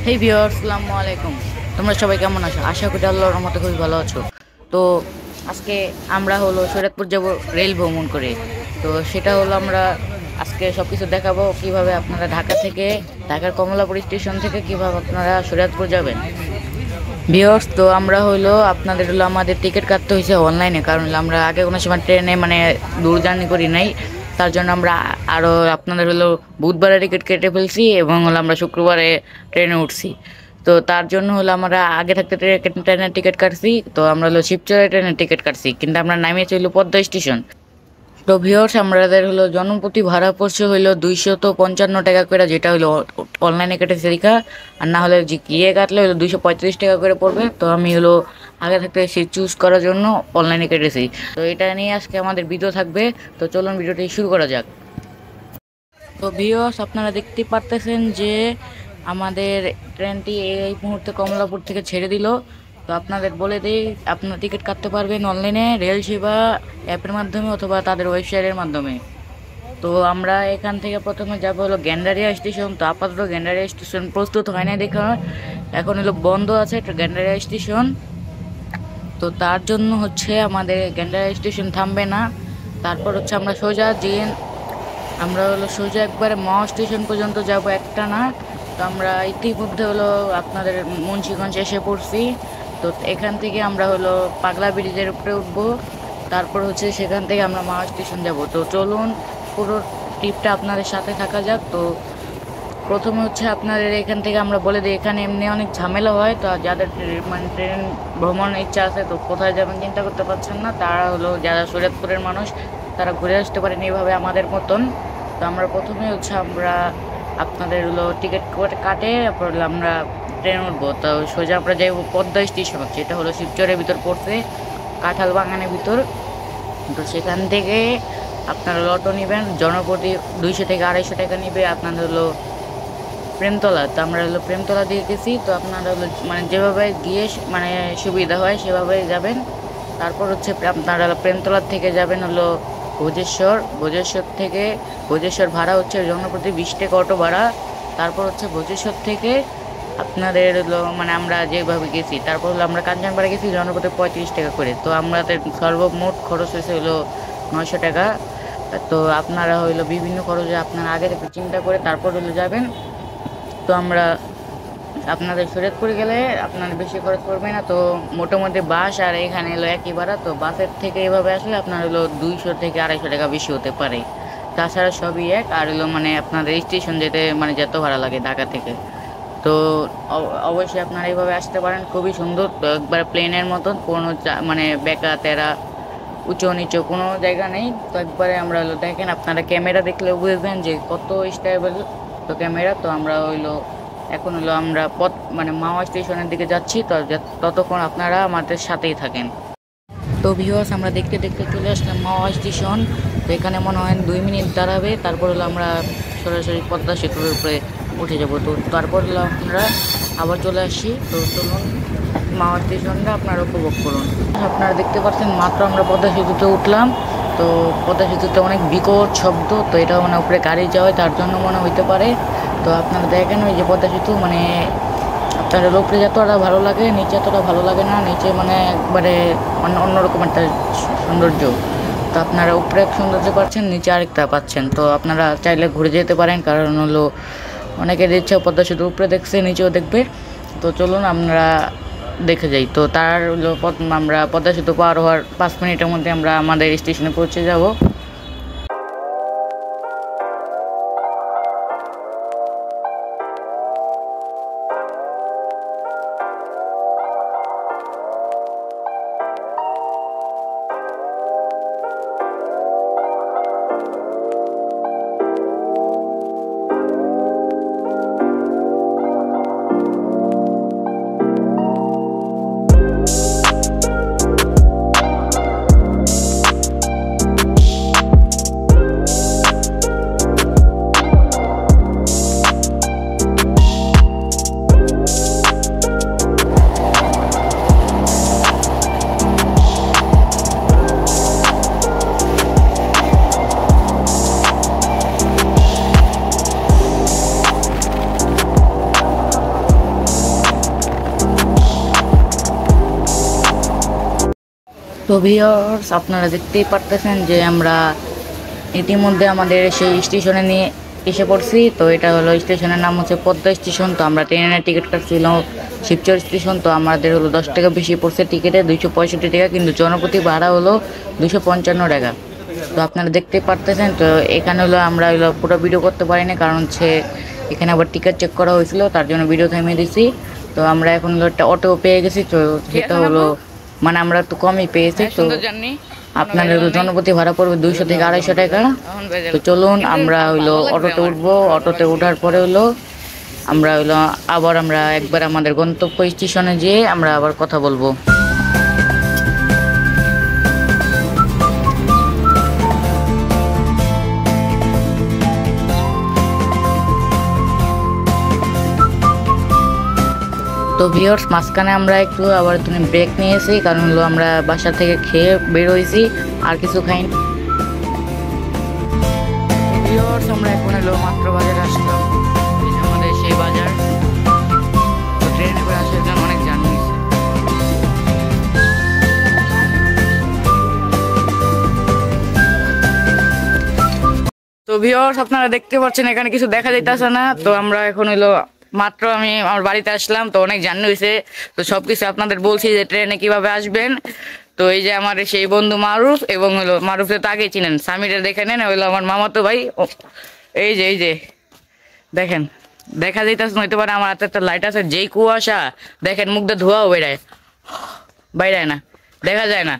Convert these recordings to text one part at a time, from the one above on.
হেই viewers, আসসালামু আলাইকুম। তোমরা সবাই কেমন আছো? আশা করি আল্লাহর রহমতে খুবই ভালো আছো। তো আজকে আমরা হলো শরীয়তপুর যাব রেল ভ্রমণ করে। তো সেটা হলো আমরা আজকে সবকিছু দেখাবো, কিভাবে আপনারা ঢাকার কমলাপুর স্টেশন থেকে কিভাবে আপনারা শরীয়তপুর যাবেন। ভিউয়ার্স, তো আমরা হলো আপনাদের হলো আমাদের টিকিট কাটতে হয়েছে অনলাইনে, কারণ হলো আমরা আগে কোনো সময় ট্রেনে মানে দূর জার্নি করি নাই। তার জন্য আমরা আরও আপনাদের হলো বুধবারে টিকিট কেটে ফেলছি এবং হলো আমরা শুক্রবারে ট্রেনে উঠছি। তো তার জন্য হলো আমরা আগে থাকতে ট্রেনের টিকিট কাটছি। তো আমরা হলো শিবচরে ট্রেনের টিকিট কাটছি, কিন্তু আমরা নামিয়েছি হলো পদ্মা স্টেশন। তো ভিউয়ার্স, আমাদের হলো জনপ্রতি ভাড়া পড়ছে হইলো 255 টাকা করে, যেটা হলো অনলাইনে কেটেছে দেখা। আর না হলে যে গিয়ে কাটলে হলো 235 টাকা করে পড়বে। তো আমি হলো আগে থাকতে সিট চুজ করার জন্য অনলাইনে কেটেছি। তো এটা নিয়ে আজকে আমাদের ভিডিও থাকবে। তো চলুন ভিডিওটি শুরু করা যাক। তো ভিউয়ার্স, আপনারা দেখতে পারতেছেন যে আমাদের ট্রেনটি এই মুহূর্তে কমলাপুর থেকে ছেড়ে দিল। তো আপনাদের বলে দিই, আপনারা টিকিট কাটতে পারবেন অনলাইনে রেল সেবা অ্যাপের মাধ্যমে অথবা তাদের ওয়েবসাইটের মাধ্যমে। তো আমরা এখান থেকে প্রথমে যাব হলো গ্যান্ডারিয়া স্টেশন। তো আপাতত গ্যান্ডারিয়া স্টেশন প্রস্তুত হয় না দেখা, এখন হলো বন্ধ আছে গ্যান্ডারিয়া স্টেশন। তো তার জন্য হচ্ছে আমাদের গ্যান্ডারিয়া স্টেশন থামবে না। তারপর হচ্ছে আমরা হলো সোজা একবারে মহা স্টেশন পর্যন্ত যাব একটা না। তো আমরা ইতিমধ্যে হলো আপনাদের মুন্সিগঞ্জ এসে পড়ছি। তো এখান থেকে আমরা হলো পাগলা ব্রিজের উপরে উঠবো। তারপর হচ্ছে সেখান থেকে আমরা মহা স্টেশন যাব। তো চলুন পুরো ট্রিপটা আপনাদের সাথে থাকা যাক। তো প্রথমে হচ্ছে আপনাদের এখান থেকে আমরা বলে দিই, এখানে এমনি অনেক ঝামেলা হয়। তো যাদের মানে ট্রেন ভ্রমণের ইচ্ছা আছে, তো কোথায় যাবেন চিন্তা করতে পারছেন না, তারা হলো যারা শরীয়তপুরের মানুষ, তারা ঘুরে আসতে পারেন এইভাবে আমাদের মতন। তো আমরা প্রথমে হচ্ছে আমরা আপনাদের হলো টিকিট কাটে তারপর হলো আমরা ট্রেন উঠবো। তো সোজা আমরা যাইব পদ্মা স্টেশন, যেটা হলো শিবচরের ভিতর পড়ছে, কাঁঠাল বাগানের ভিতর। তো সেখান থেকে আপনারা অটো নেবেন, জনপ্রতি 200 থেকে 250 টাকা নিবে। আপনাদের হলো প্রেমতলা, তো আমরা হলো প্রেমতলা দিয়ে গেছি। তো আপনারা হলো মানে যেভাবে গিয়ে মানে সুবিধা হয় সেভাবে যাবেন। তারপর হচ্ছে আপনারা হলো প্রেমতলার থেকে যাবেন হলো ভোজেশ্বর ভাড়া হচ্ছে জনপ্রতি 20 টাকা অটো ভাড়া। তারপর হচ্ছে ভোজেশ্বর থেকে আপনাদের হলো মানে আমরা যেভাবে গেছি, তারপর হলো আমরা কাঞ্চনপাড়া গেছি জনপ্রতি 35 টাকা করে। তো আমাদের সর্বমোট খরচ হয়েছে হলো 900 টাকা। তো আপনারা হইলো বিভিন্ন খরচে আপনারা আগে থেকে চিন্তা করে তারপর হলো যাবেন। তো আমরা আপনাদের শরীয়তপুরে গেলে আপনার বেশি খরচ পড়বে না। তো মোটামুটি বাস আর এখানে এলো একই ভাড়া। তো বাসের থেকে এভাবে আসলে আপনার হলো 200 থেকে 250 টাকা বেশি হতে পারে। তাছাড়া সবই এক। আর হলো মানে আপনাদের স্টেশন যেতে মানে যত ভাড়া লাগে ঢাকা থেকে। তো অবশ্যই আপনারা এইভাবে আসতে পারেন, খুবই সুন্দর। তো একবার প্লেনের মতন কোনো মানে বেঁকা তেরা উঁচু নিচু কোনো জায়গা নেই। তো একবারে আমরা হলো দেখেন, আপনারা ক্যামেরা দেখলেও বুঝবেন যে কত স্টেবল তো ক্যামেরা। তো আমরা হইলো এখন হলো আমরা পথ মানে মাওয়া স্টেশনের দিকে যাচ্ছি। তো ততক্ষণ আপনারা আমাদের সাথেই থাকেন। তো ভিউয়ার্স, আমরা দেখতে দেখতে চলে আসলাম মাওয়া স্টেশন। তো এখানে মনে হয় 2 মিনিট দাঁড়াবে, তারপর হলো আমরা সরাসরি পদ্মা সেতুর উপরে উঠে যাব। তো তারপর হলো আমরা আবার চলে আসি। তো চলুন মাওয়া স্টেশনটা আপনারা উপভোগ করুন। আপনারা দেখতে পাচ্ছেন মাত্র আমরা পদ্মা সেতুতে উঠলাম। তো পদ্মা সেতুতে অনেক বিকট শব্দ। তো এটা মানে উপরে গাড়ি যাওয়ায় তার জন্য মনে হইতে পারে। তো আপনারা দেখেন ওই যে পদ্মা সেতু মানে আপনার উপরে যতটা ভালো লাগে নিচে এতটা ভালো লাগে না। নিচে মানে একবারে অন্যরকম একটা সৌন্দর্য। তো আপনারা উপরে এক সৌন্দর্য পাচ্ছেন, নিচে আরেকটা পাচ্ছেন। তো আপনারা চাইলে ঘুরে যেতে পারেন, কারণ হলো অনেকের ইচ্ছা পদ্মা সেতুর উপরে দেখছে নিচেও দেখবে। তো চলুন আমরা দেখে যাই। তো তার হলো আমরা পদ্মা সেতু পার হওয়ার 5 মিনিটের মধ্যে আমরা আমাদের স্টেশনে পৌঁছে যাব। তো ভিউয়ার্স, আপনারা দেখতেই পারতেছেন যে আমরা ইতিমধ্যে আমাদের সেই স্টেশনে নিয়ে এসে পড়ছি। তো এটা হলো স্টেশনের নাম হচ্ছে পদ্মা স্টেশন। তো আমরা ট্রেনের টিকিট কাটছিলাম শিবচর স্টেশন। তো আমাদের হলো 10 টাকা বেশি পড়ছে টিকিটে, 265 টাকা, কিন্তু জনপ্রতি ভাড়া হলো 255 টাকা। তো আপনারা দেখতেই পারতেছেন। তো এখানে হলো আমরা হলো পুরো ভিডিও করতে পারিনি, কারণ হচ্ছে এখানে আবার টিকিট চেক করা হয়েছিল, তার জন্য ভিডিও থামিয়ে দিছি। তো আমরা এখন হলো একটা অটো পেয়ে গেছি। তো সেটা হলো মানে আমরা একটু কমই পেয়েছি। তো আপনাদের জনপ্রতি ভাড়া পড়বে 200 থেকে 250 টাকা। তো চলুন আমরা হইলো অটোতে উঠবো। অটোতে ওঠার পরে হলো আমরা একবার আমাদের গন্তব্য স্টেশনে যেয়ে আমরা আবার কথা বলবো। তো ভিউয়ার্স, মাঝখানে আমরা একটু আবার তুমি ব্রেক নিয়েছি, কারণ হলো আমরা বাসা থেকে খেয়ে বের হয়েছি, আর কিছু খাইনি। ভিউয়ার্স, আমরা এখন হলো মাত্র বাজারে আসলাম। আমাদের সেই বাজার। তো ট্রেনে করে আসার জন্য অনেক জার্নি হয়েছে। তো ভিউয়ার্স, আপনারা দেখতে পাচ্ছেন এখানে কিছু দেখা যাইতেছে না। তো আমরা এখন হলো মাত্র আমি আমার বাড়িতে আসলাম, তো অনেক জার্নি হয়েছে। তো সবকিছু আপনাদের বলছি যে ট্রেনে কিভাবে আসবেন। তো এই যে আমার সেই বন্ধু মারুফ, এবং হলো মারুফকে তো আগেই চিনেন, সামিরে দেখে নেন, হইলো আমার মামাতো ভাই। এই যে দেখেন, দেখা যাইতেছে হইতে পারে আমার হাতে একটা লাইট আছে, যেই কুয়াশা দেখেন মুখটা ধোঁয়াও বাইরায় না, দেখা যায় না।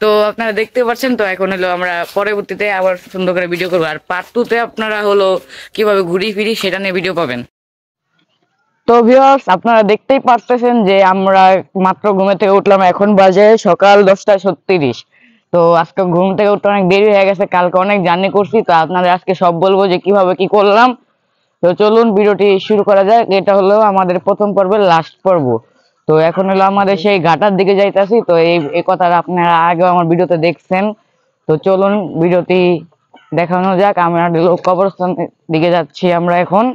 তো আপনারা দেখতে পাচ্ছেন। তো এখন হলো আমরা পরবর্তীতে আবার সুন্দর করে ভিডিও করবো, আর পার্ট 2-তে আপনারা হলো কিভাবে ঘুরি ফিরি সেটা নিয়ে ভিডিও পাবেন। তো ভিউয়ার্স, আপনারা দেখতেই পারতেছেন যে আমরা মাত্র ঘুমে থেকে উঠলাম, এখন বাজে সকাল 10টা 36। তো আজকে ঘুম থেকে উঠতে অনেক দেরি হয়ে গেছে, কালকে অনেক জার্নি করছি। তো আপনাদের আজকে সব বলবো যে কিভাবে কি করলাম। তো চলুন ভিডিওটি শুরু করা যাক। এটা হলো আমাদের প্রথম পর্বের লাস্ট পর্ব। তো এখন হলো আমাদের সেই ঘাটার দিকে যাইতাছি। তো এই কথাটা আপনারা আগেও আমার ভিডিওতে দেখছেন। তো চলুন ভিডিওটি দেখানো যাক। আমরা হলো কবরস্থানের দিকে যাচ্ছি আমরা এখন।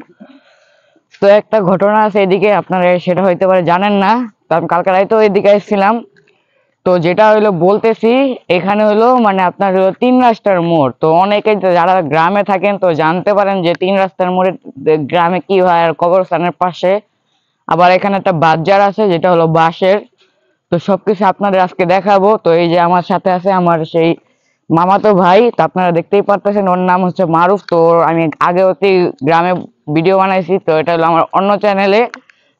তো একটা ঘটনা আছে এদিকে, আপনারা সেটা হইতে পারে জানেন না, কারণ কালকে রাতেও এদিকে এসেছিলাম। তো যেটা হইলো বলতেছি, এখানে হলো মানে আপনার হলো 3 রাস্তার মোড়। তো অনেকে যারা গ্রামে থাকেন তো জানতে পারেন যে 3 রাস্তার মোড়ে গ্রামে কি হয়। আর কবরস্থানের পাশে আবার এখানে একটা বাজার আছে, যেটা হলো বাঁশের। তো সবকিছু আপনাদের আজকে দেখাবো। তো এই যে আমার সাথে আছে আমার সেই মামাতো ভাই। তো আপনারা দেখতেই পারতেছেন, ওর নাম হচ্ছে মারুফ। তো আমি আগে অতি গ্রামে ভিডিও বানাইছি, তো এটা হলো আমার অন্য চ্যানেলে।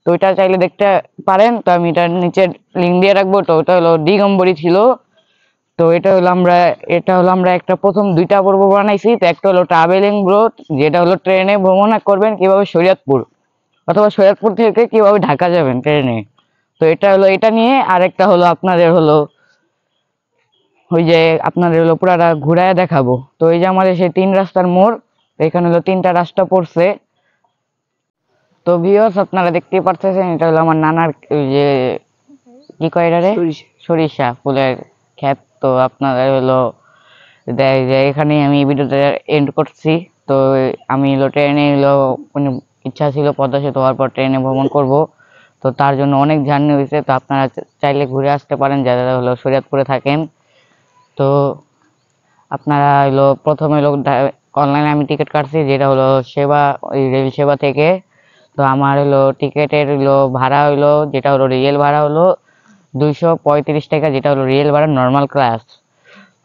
তো ওইটা চাইলে দেখতে পারেন। তো আমি এটা নিচে লিঙ্ক দিয়ে রাখবো। তো ওটা হলো দিগম্বরী ছিল। তো এটা হলো আমরা একটা প্রথম 2টা পর্ব বানাইছি। তো একটা হলো ট্রাভেলিং ব্রড, যেটা হলো ট্রেনে ভ্রমণ করবেন কিভাবে শরীয়তপুর, অথবা শরীয়তপুর থেকে কিভাবে ঢাকা যাবেন ট্রেনে। তো এটা হলো এটা নিয়ে। আর একটা হলো আপনাদের হলো ওই যে আপনাদের হলো পুরাটা ঘুরায় দেখাবো। তো এই যে আমাদের সেই 3 রাস্তার মোড়, এখানে হলো 3টা রাস্তা পড়ছে। তো ভিউয়ার্স, আপনারা দেখতেই পারতেছেন এটা হলো আমার নানার ওই যে কি কয় এটারে, সরিষা ফুলের ক্ষেত। তো আপনাদের হলো দেয় যে এখানে আমি ভিডিওটা এন্ড করছি। তো আমি হলো ট্রেনে হলো মানে ইচ্ছা ছিল পদ্মা সেতু হওয়ার পর ট্রেনে ভ্রমণ করব। তো তার জন্য অনেক জার্নি হয়েছে। তো আপনারা চাইলে ঘুরে আসতে পারেন যারা হলো শরীয়তপুরে থাকেন। তো আপনারা হলো প্রথমে হলো অনলাইনে আমি টিকিট কাটছি, যেটা হলো সেবা, ওই রেল সেবা থেকে। তো আমার হলো টিকিটের হলো ভাড়া হলো, যেটা হলো রিয়েল ভাড়া হলো 235 টাকা, যেটা হলো রিয়েল ভাড়া নর্মাল ক্লাস।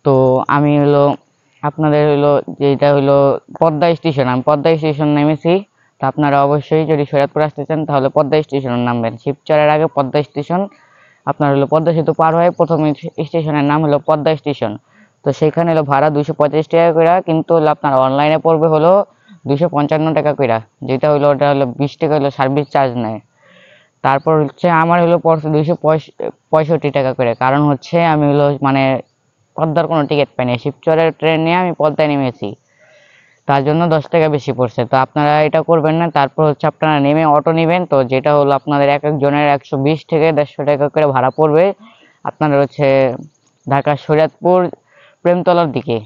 তো আমি হলো আপনাদের হলো যেটা হলো পদ্মা স্টেশন, আমি পদ্মা স্টেশন নেমেছি। তো আপনারা অবশ্যই যদি শরীয়তপুর আসতে চান তাহলে পদ্মা স্টেশনে নামবেন। শিবচরের আগে পদ্মা স্টেশন। আপনার হলো পদ্মা সেতু পার হয়ে প্রথম স্টেশনের নাম হলো পদ্মা স্টেশন। তো সেখানে হলো ভাড়া 235 টাকা করে, কিন্তু হলো আপনার অনলাইনে পড়বে হলো 255 টাকা করে, যেটা হলো ওটা হলো 20 টাকা হলো সার্ভিস চার্জ নেয়। তারপর হচ্ছে আমার হলো পড়ছে 265 টাকা করে, কারণ হচ্ছে আমি হলো মানে পদ্মার কোনো টিকিট পাইনি। শিবচরের ট্রেন নিয়ে আমি পদ্মায় নেমেছি, তার জন্য 10 টাকা বেশি পড়ছে। তো আপনারা এটা করবেন না। তারপর হচ্ছে আপনারা নেমে অটো নেবেন। তো যেটা হলো আপনাদের এক একজনের 120 থেকে 150 টাকা করে ভাড়া পড়বে। আপনাদের হচ্ছে ঢাকা শরীয়তপুর প্রেমতলার দিকে।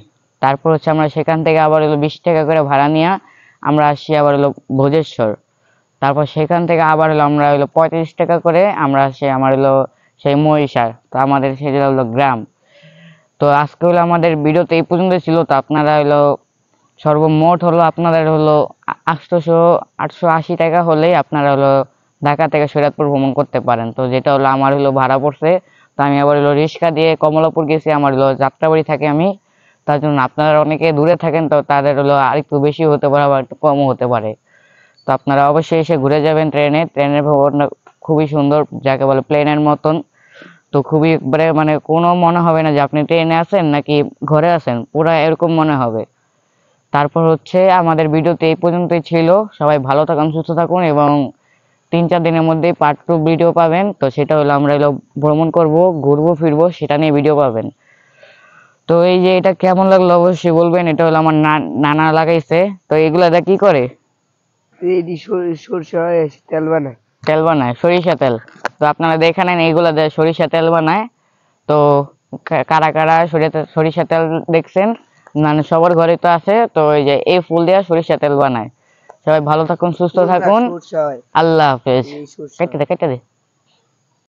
তারপর হচ্ছে আমরা সেখান থেকে আবার হলো 20 টাকা করে ভাড়া নিয়ে আমরা আসি আবার হলো ভোজেশ্বর। তারপর সেখান থেকে আবার হলো আমরা হলো 35 টাকা করে আমরা আসি আমার হলো সেই মহিষার। তো আমাদের সেটা হলো গ্রাম। তো আজকে হলো আমাদের ভিডিওতে এই পর্যন্ত ছিল। তো আপনারা হলো সর্বমোট হলো আপনাদের হলো 880 টাকা হলেই আপনারা হলো ঢাকা থেকে শরীয়তপুর ভ্রমণ করতে পারেন। তো যেটা হলো আমার হলো ভাড়া পড়ছে। তো আমি আবার হলো রিক্সা দিয়ে কমলাপুর গেছি, আমার হলো যাত্রাবাড়ি থাকে আমি, তার জন্য আপনারা অনেকে দূরে থাকেন, তো তাদের হলো আরেকটু বেশি হতে পারে আবার একটু কমও হতে পারে। তো আপনারা অবশ্যই এসে ঘুরে যাবেন ট্রেনের ভ্রমণটা খুবই সুন্দর, যাকে বলে প্লেনের মতন। তো খুবই একবারে মানে কোনো মনে হবে না যে আপনি ট্রেনে আছেন নাকি ঘরে আছেন, পুরো এরকম মনে হবে। তারপর হচ্ছে আমাদের ভিডিওতে এই পর্যন্তই ছিল। সবাই ভালো থাকুন, সুস্থ থাকুন, এবং 3-4 দিনের মধ্যেই পার্ট 2 ভিডিও পাবেন। তো সেটা হলো আমরা হলো ভ্রমণ করব, ঘুরবো ফিরবো, সেটা নিয়ে ভিডিও পাবেন। তো এই যে এটা কেমন লাগলো অবশ্যই বলবেন। এটা হলো আমার নানা লাগাইছে। তো এগুলা দিয়ে কি করে? সরষে তেল বানায়। তেল বানায়, সরিষা তেল। তো আপনারা দেখে নেন, এইগুলা দিয়ে সরিষা তেল বানায়। তো কারা কারা সরিষা তেল দেখছেন, মানে সবার ঘরে তো আছে। তো এই যে এই ফুল দিয়ে সরিষা তেল বানায়। সবাই ভালো থাকুন, সুস্থ থাকুন। আল্লাহ হাফেজ। কেটে দে, কেটে দে।